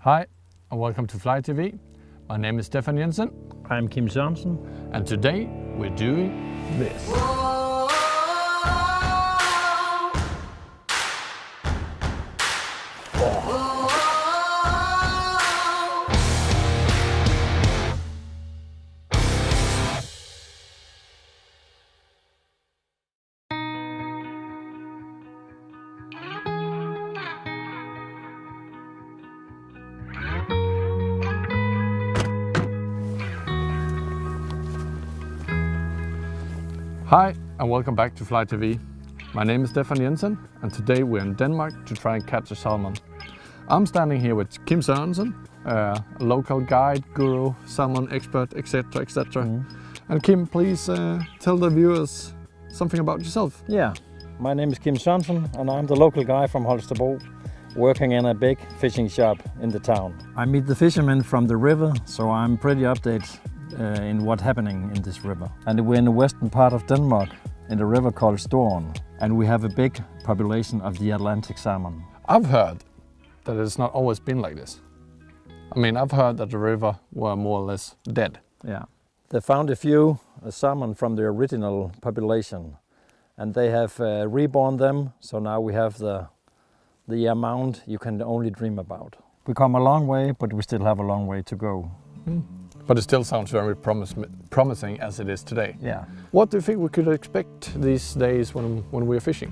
Hi and welcome to Fly TV. My name is Steffan Jensen. I'm Kim Sørensen. And today we're doing this. Hi and welcome back to Fly TV. My name is Steffan Jensen and today we're in Denmark to try and catch a salmon. I'm standing here with Kim Sørensen, a local guide, guru, salmon expert, etc. etc. And Kim, please tell the viewers something about yourself. Yeah, my name is Kim Sørensen and I'm the local guy from Holstebro, working in a big fishing shop in the town. I meet the fishermen from the river, so I'm pretty updated in what's happening in this river. And we're in the western part of Denmark, in a river called Storåens, and we have a big population of the Atlantic salmon. I've heard that it's not always been like this. I mean, I've heard that the river were more or less dead. Yeah. They found a few salmon from the original population, and they have reborn them, so now we have the amount you can only dream about. We come a long way, but we still have a long way to go. But it still sounds very promising as it is today. Yeah. What do you think we could expect these days when we're fishing?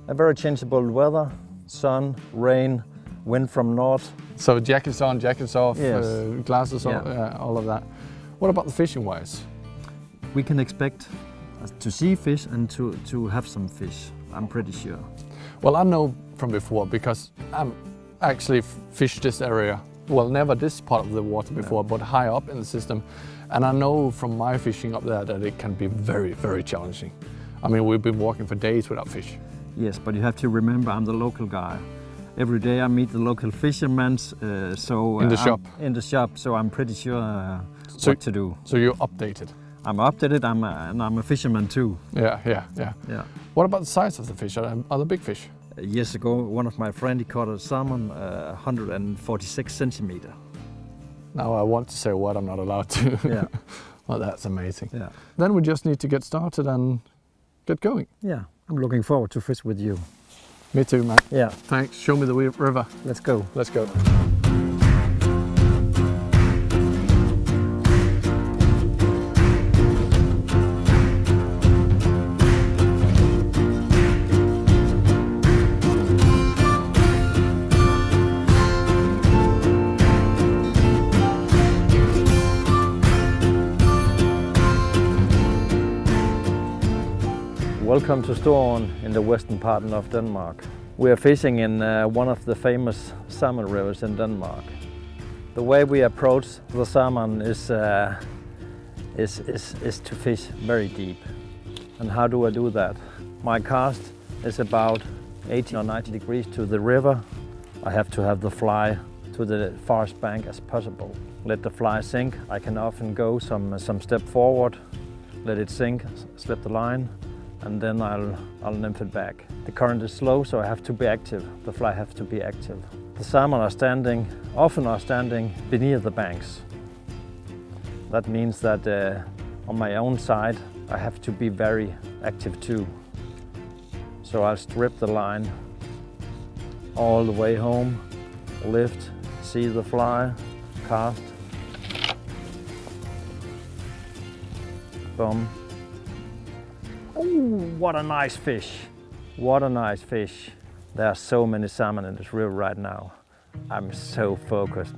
A very changeable weather, sun, rain, wind from north. So jackets on, jackets off, Yes. glasses on, Yeah. all of that. What about the fishing wise? We can expect to see fish and to have some fish, I'm pretty sure. Well, I know from before because I'm actually fished this area. Well, never this part of the water before, but high up in the system. And I know from my fishing up there that it can be very, very challenging. I mean, we've been walking for days without fish. Yes, but you have to remember I'm the local guy. Every day I meet the local fishermen, In the shop? In the shop, so I'm pretty sure what to do. So you're updated? I'm updated, and I'm a fisherman too. Yeah. What about the size of the fish? Are they big fish? Years ago, one of my friends caught a salmon 146 centimeter. Now I want to say what I'm not allowed to. Yeah. Well, that's amazing. Yeah. Then we just need to get started and get going. Yeah, I'm looking forward to fish with you. Me too, man. Yeah. Thanks. Show me the river. Let's go. Let's go. Welcome to Storåens in the western part of Denmark. We are fishing in one of the famous salmon rivers in Denmark. The way we approach the salmon is to fish very deep. And how do I do that? My cast is about 80 or 90 degrees to the river. I have to have the fly to the farthest bank as possible. Let the fly sink. I can often go some step forward, let it sink, slip the line, and then I'll nymph it back. The current is slow, so I have to be active. The fly has to be active. The salmon often are standing beneath the banks. That means that on my own side, I have to be very active too. So I'll strip the line all the way home, lift, see the fly, cast, boom. Oh, what a nice fish! What a nice fish! There are so many salmon in this river right now. I'm so focused.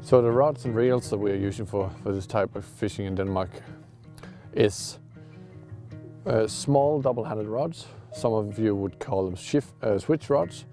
So the rods and reels that we are using for this type of fishing in Denmark is small double-handed rods. Some of you would call them switch rods,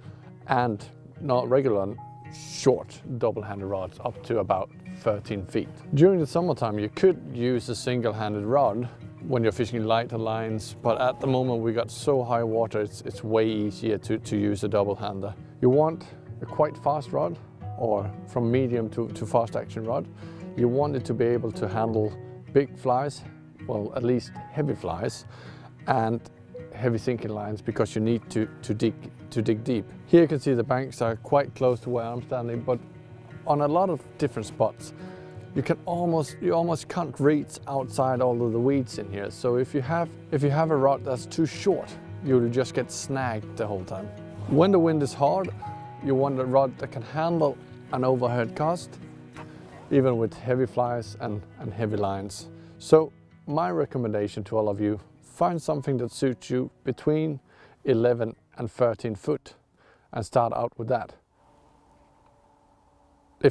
and not regular short double-handed rods up to about 13 feet. During the summertime you could use a single-handed rod when you're fishing lighter lines, but at the moment we got so high water it's way easier to use a double-hander. You want a quite fast rod, or from medium to fast action rod. You want it to be able to handle big flies, well, at least heavy flies, and heavy sinking lines because you need to dig deep. Here you can see the banks are quite close to where I'm standing, but on a lot of different spots you almost can't reach outside all of the weeds in here. So if you have a rod that's too short, you'll just get snagged the whole time. When the wind is hard, you want a rod that can handle an overhead cast, even with heavy flies and heavy lines. So my recommendation to all of you, find something that suits you between 11 and 13 foot and start out with that. Det er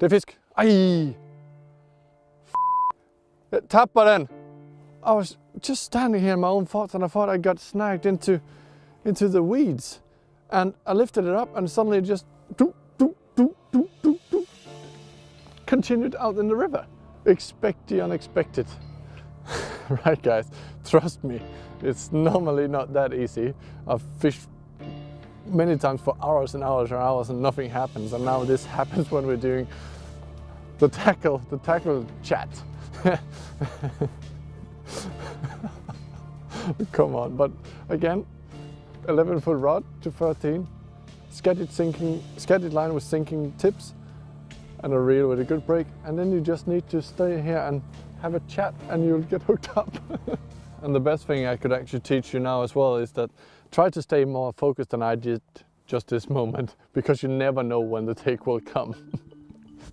fisk. Ej! Tapper den! I was just standing here in my own thoughts and I thought I got snagged into the weeds. And I lifted it up and suddenly it just continued out in the river. Expect the unexpected. Right guys, trust me, it's normally not that easy. I've fished many times for hours and hours and hours and nothing happens, and now this happens when we're doing the tackle chat. Come on, but again, 11-foot rod to 13, scattered line with sinking tips, and a reel with a good break, and then you just need to stay here and have a chat and you'll get hooked up. And the best thing I could actually teach you now as well is that try to stay more focused than I did just this moment, because you never know when the take will come.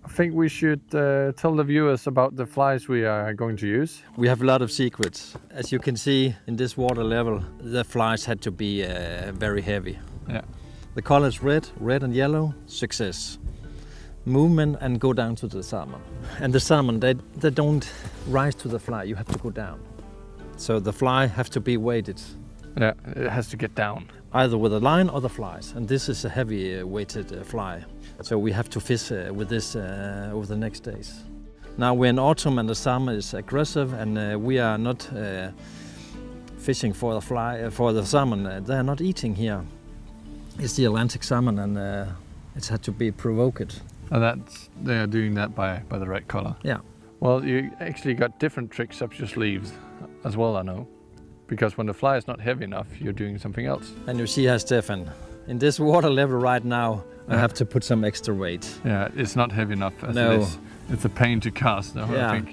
I think we should tell the viewers about the flies we are going to use. We have a lot of secrets. As you can see in this water level, the flies had to be very heavy. Yeah. The color is red and yellow, success. Movement and go down to the salmon. And the salmon, they don't rise to the fly, you have to go down. So the fly have to be weighted. Yeah, it has to get down. Either with a line or the flies. And this is a heavy weighted fly. So we have to fish with this over the next days. Now we're in autumn and the salmon is aggressive, and we are not fishing for the salmon. They are not eating here. It's the Atlantic salmon, and it's had to be provoked. And they are doing that by the red color. Yeah. Well, you actually got different tricks up your sleeves as well, I know. Because when the fly is not heavy enough, you're doing something else. And you see how Steffan, in this water level right now, I have to put some extra weight. Yeah, it's not heavy enough as No. it is. It's a pain to cast, though, Yeah. I think.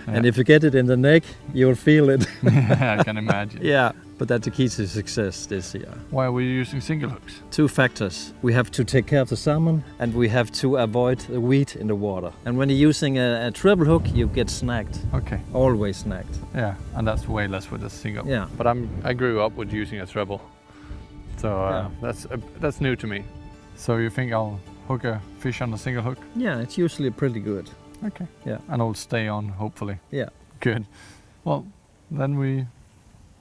Yeah. And if you get it in the neck, you'll feel it. Yeah, I can imagine. Yeah, but that's the key to success this year. Why are we using single hooks? 2 factors. We have to take care of the salmon, and we have to avoid the weed in the water. And when you're using a treble hook, you get snagged. Okay. Always snagged. Yeah, and that's way less with a single. Yeah. But I grew up with using a treble, so that's new to me. So you think I'll hook a fish on a single hook? Yeah, it's usually pretty good. Okay. Yeah. And it'll stay on, hopefully. Yeah. Good. Well, then we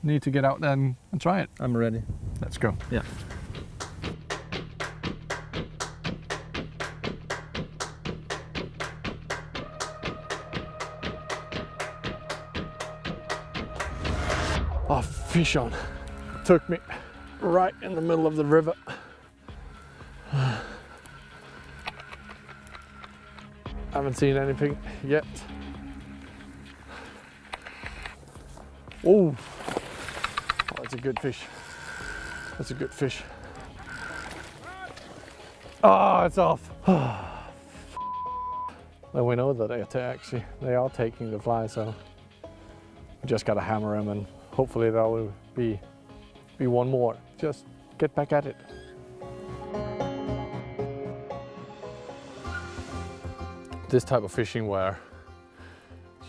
need to get out there and try it. I'm ready. Let's go. Yeah. Oh, fish on. Took me right in the middle of the river. Haven't seen anything yet. Oh, that's a good fish. That's a good fish. Oh, it's off. Then we know that they are taking the fly, so we just gotta hammer them, and hopefully that will be one more. Just get back at it. This type of fishing where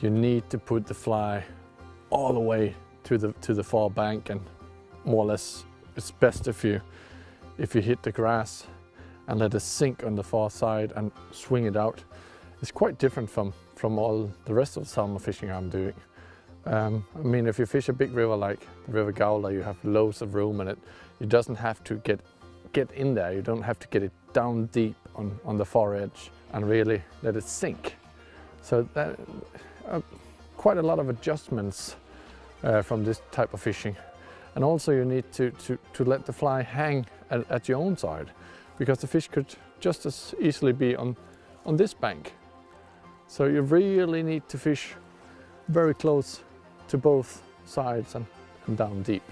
you need to put the fly all the way to the far bank, and more or less it's best if you hit the grass and let it sink on the far side and swing it out. It's quite different from all the rest of the salmon fishing I'm doing. I mean, if you fish a big river like the River Gowler, you have loads of room, and it doesn't have to get in there. You don't have to get it down deep on the far edge and really let it sink. So that quite a lot of adjustments from this type of fishing. And also you need to let the fly hang at your own side, because the fish could just as easily be on this bank. So you really need to fish very close to both sides and down deep.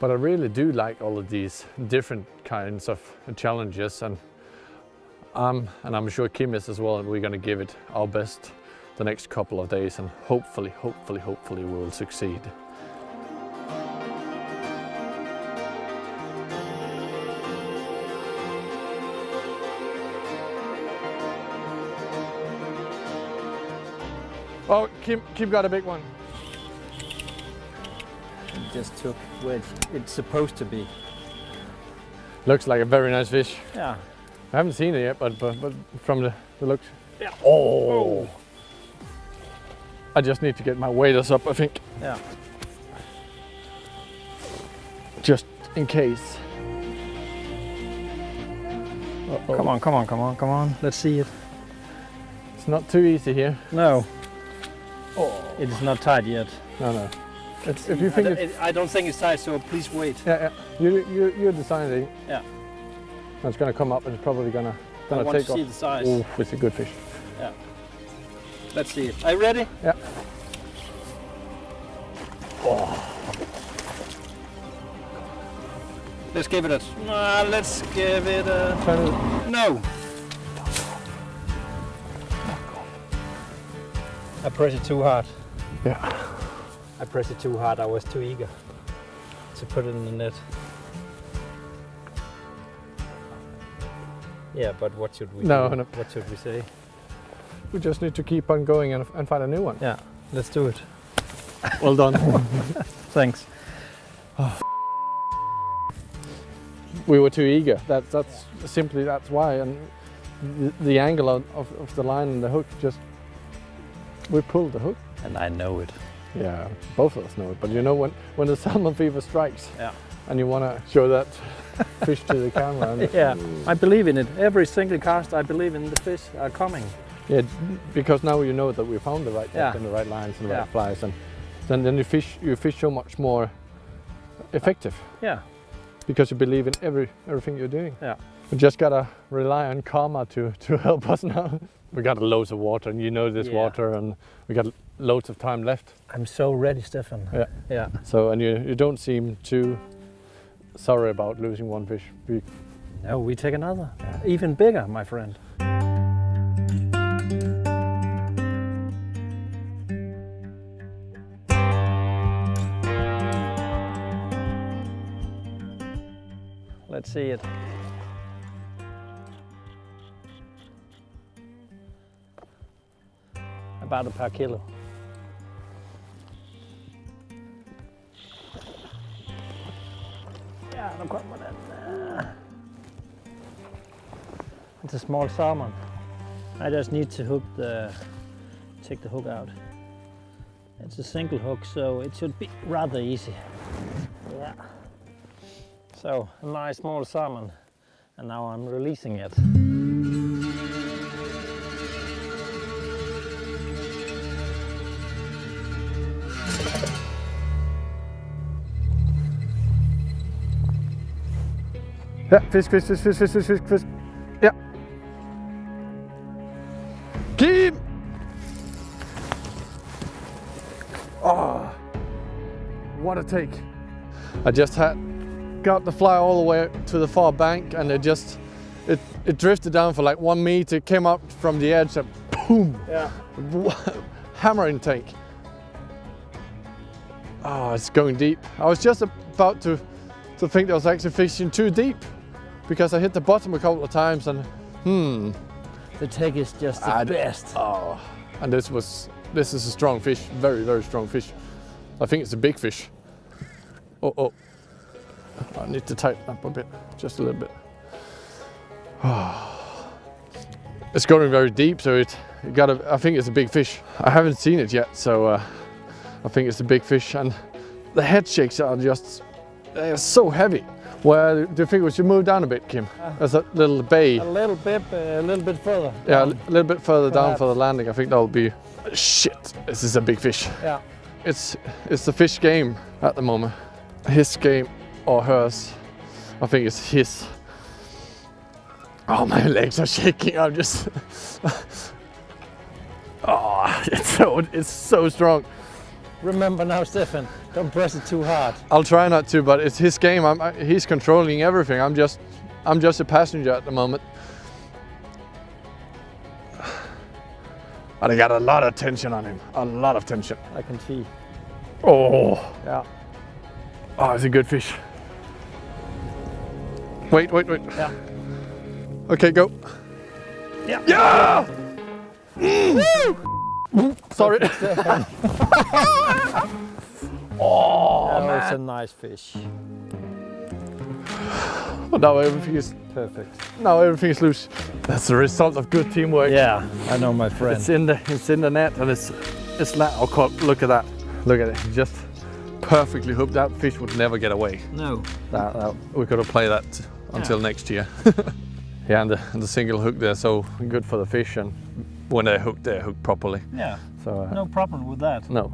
But I really do like all of these different kinds of challenges, and I'm sure Kim is as well, and we're going to give it our best the next couple of days, and hopefully we will succeed. Oh, Kim got a big one. It just took where it's supposed to be. Looks like a very nice fish. Yeah. I haven't seen it yet, but from the looks. Yeah. Oh! I just need to get my waders up, I think. Yeah. Just in case. Uh-oh. Come on. Let's see it. It's not too easy here. No. Oh. It is not tied yet. No. If you think I don't think it's tied, so please wait. Yeah. You're deciding. Yeah. It's gonna come up, and it's probably gonna I want take to see off. the size. Oh, it's a good fish. Yeah. Let's see it. Are you ready? Yeah. Oh. Let's give it a. Let's give it a. No. I pressed it too hard. Yeah. I pressed it too hard. I was too eager to put it in the net. Yeah, but what should we do? No. What should we say? We just need to keep on going and find a new one. Yeah, let's do it. Well done. Thanks. We were too eager. That's why. And the angle of the line and the hook, we pulled the hook. And I know it. Yeah, both of us know it. But you know, when the salmon fever strikes, yeah, and you want to show that fish to the camera. And yeah, I believe in it. Every single cast, I believe in the fish are coming. Yeah, because now you know that we found the right depth and the right lines and the right flies, and then you fish so much more effective. Yeah. Because you believe in everything you're doing. Yeah. We just gotta rely on karma to help us now. We got loads of water, and you know this water, and we got loads of time left. I'm so ready, Steffan. Yeah. Yeah. So, and you don't seem too sorry about losing one fish. No, we take another. Yeah. Even bigger, my friend. Let's see it. About a per kilo. Yeah, no kommer den. It's a small salmon. I just need to take the hook out. It's a single hook, so it should be rather easy. Yeah. So, a nice small salmon, and now I'm releasing it. Yeah, fish. Yeah. Kim! Oh, what a take. I just got the fly all the way to the far bank, and it drifted down for like 1 meter, came up from the edge and boom! Yeah. Hammering take. Oh, it's going deep. I was just about to think I was actually fishing too deep, because I hit the bottom a couple of times, and the take is just the best. Oh, and this is a strong fish, very, very strong fish. I think it's a big fish. Oh. I need to tighten up a bit, just a little bit. It's going very deep, so I think it's a big fish. I haven't seen it yet, so I think it's a big fish, and the head shakes are they're so heavy. Where do you think we should move down a bit, Kim? There's a little bay. A little bit further. Yeah, a little bit further down for the landing. I think that'll be. Shit, this is a big fish. Yeah. It's the fish game at the moment. His game or hers. I think it's his. Oh, my legs are shaking. I'm just. Oh, it's so strong. Remember now, Steffan, Don't press it too hard. I'll try not to, but it's his game. He's controlling everything. I'm just a passenger at the moment. But I got a lot of tension on him. A lot of tension. I can see. Oh. Yeah. Oh, it's a good fish. Wait. Yeah. Okay, go. Yeah. Yeah! Sorry. Oh, man. It's a nice fish. Now everything is Perfect. Now everything is loose. That's the result of good teamwork. Yeah, I know, my friend. It's in the net, and it's look at that. Look at it. Just perfectly hooked. That fish would never get away. No. We could have played that until next year. Yeah, and the single hook there, so good for the fish, and when they're hooked properly. Yeah. So no problem with that. No,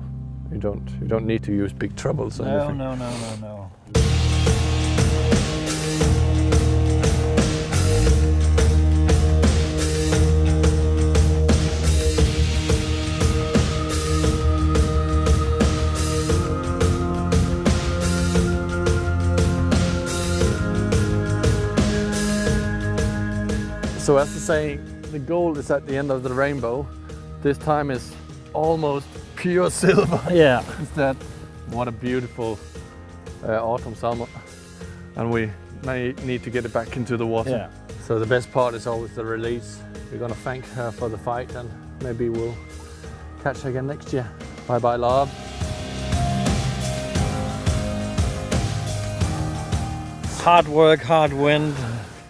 you don't need to use big trebles. Or anything. No. So as the saying, the gold is at the end of the rainbow. This time is almost pure silver. Yeah. Instead, what a beautiful autumn salmon. And we need to get it back into the water. Yeah. So the best part is always the release. We're gonna thank her for the fight, and maybe we'll catch her again next year. Bye bye, love. Hard work, hard wind,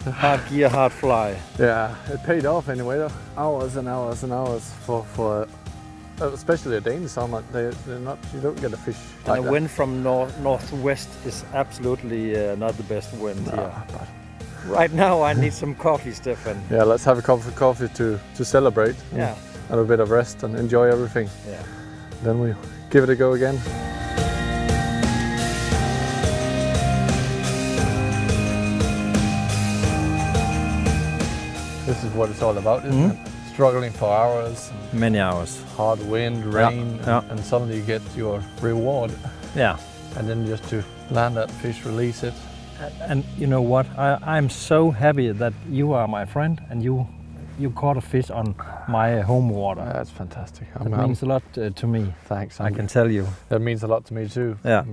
hard gear, hard fly. Yeah, it paid off anyway though. Hours and hours and hours for especially a Danish salmon. They're not, you don't get a fish like And the wind from northwest is absolutely not the best wind here. But Right now I need some coffee, Steffan. yeah, let's have a cup of coffee to celebrate. Yeah. Have a bit of rest and enjoy everything. Yeah. Then we give it a go again. This is what it's all about, isn't it? Struggling for hours, Many hours. hard wind, rain, yeah. and suddenly you get your reward. Yeah. And then just to land that fish, release it. And you know what? I'm so happy that you are my friend and you caught a fish on my home water. That's fantastic. It means a lot to me. Thanks. I can tell you. That means a lot to me too. Yeah.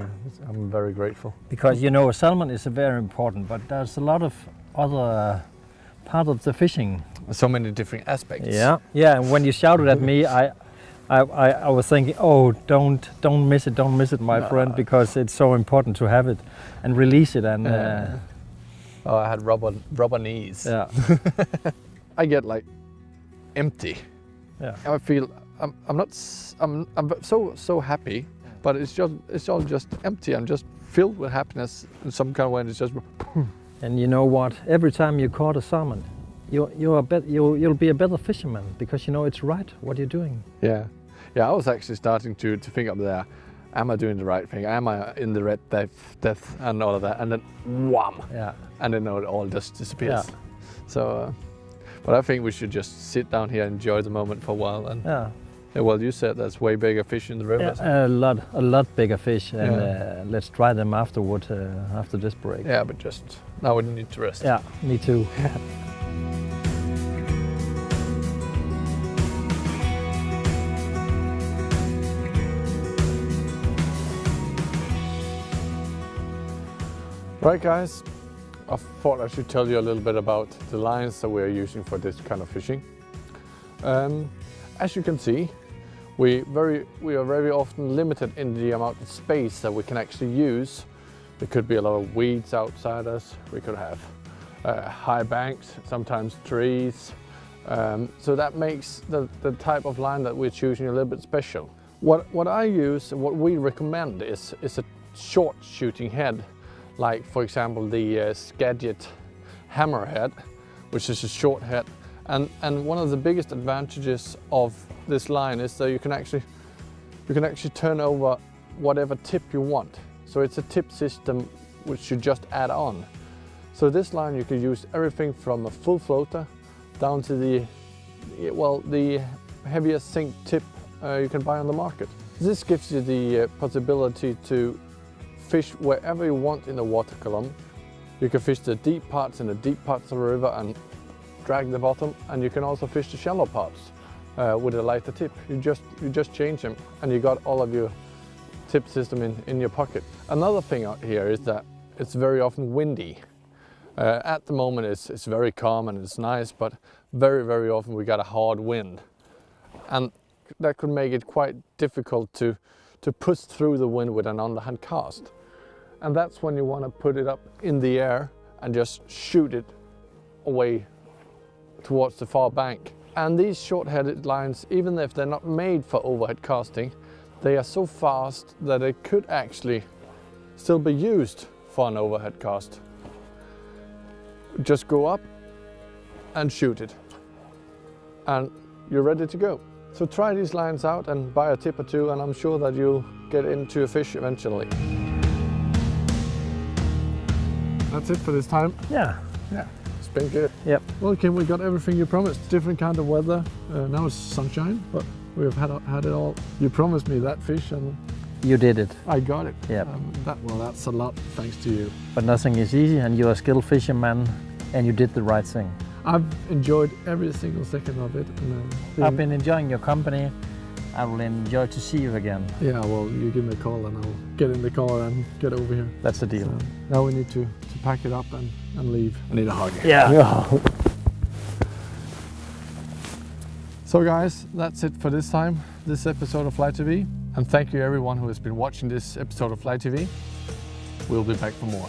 I'm very grateful. Because you know, salmon is very important, but there's a lot of other part of the fishing. So many different aspects. Yeah. Yeah. And when you shouted at me, I was thinking, oh, don't miss it, my friend, because it's so important to have it and release it. And oh, I had rubber knees. yeah. I get like empty. Yeah. I feel I'm so happy, but it's all just empty. I'm just filled with happiness in some kind of way. And it's just. And you know what? Every time you caught a salmon, you'll be a better fisherman because you know it's right what you're doing. Yeah, yeah. I was actually starting to think up there. Am I doing the right thing? Am I in the red depth and all of that? And then wham! Yeah. And then it all just disappears. Yeah. So, but I think we should just sit down here and enjoy the moment for a while. And Yeah. well, you said there's way bigger fish in the river. Yeah, a lot bigger fish, and let's try them afterward after this break. Yeah, but just now we need to rest. Yeah, me too. Right, guys, I thought I should tell you a little bit about the lines that we are using for this kind of fishing. As you can see, we are very often limited in the amount of space that we can actually use. There could be a lot of weeds outside us. We could have high banks, sometimes trees. So that makes the type of line that we're choosing a little bit special. What I use and what we recommend is a short shooting head, like for example the Skagit hammerhead, which is a short head. And one of the biggest advantages of this line is that you can actually turn over whatever tip you want. So it's a tip system which you just add on. So this line you can use everything from a full floater down to the heaviest sink tip you can buy on the market. This gives you the possibility to fish wherever you want in the water column. You can fish the deep parts in the deep parts of the river and drag the bottom, and you can also fish the shallow parts with a lighter tip. You just change them and you got all of your tip system in your pocket. Another thing out here is that it's very often windy. At the moment it's very calm and it's nice, but very often we got a hard wind, and that could make it quite difficult to push through the wind with an underhand cast. And that's when you want to put it up in the air and just shoot it away towards the far bank. And these short-headed lines, even if they're not made for overhead casting, they are so fast that they could actually still be used for an overhead cast. Just go up and shoot it, and you're ready to go. So try these lines out and buy a tip or two, and I'm sure that you'll get into a fish eventually. That's it for this time. Yeah. It's been good. Yep. Well, Kim, we got everything you promised. Different kind of weather. Now it's sunshine, but we've had it all. You promised me that fish, and You did it. I got it. Yep. That's a lot thanks to you. But nothing is easy, and you're a skilled fisherman, and you did the right thing. I've enjoyed every single second of it. And, I've been enjoying your company. I will enjoy to see you again. Yeah, well, you give me a call and I'll get in the car and get over here. That's the deal. So now we need to pack it up and leave. I need a hug. Yeah. So guys, that's it for this time, this episode of Fly TV. And thank you everyone who has been watching this episode of Fly TV. We'll be back for more.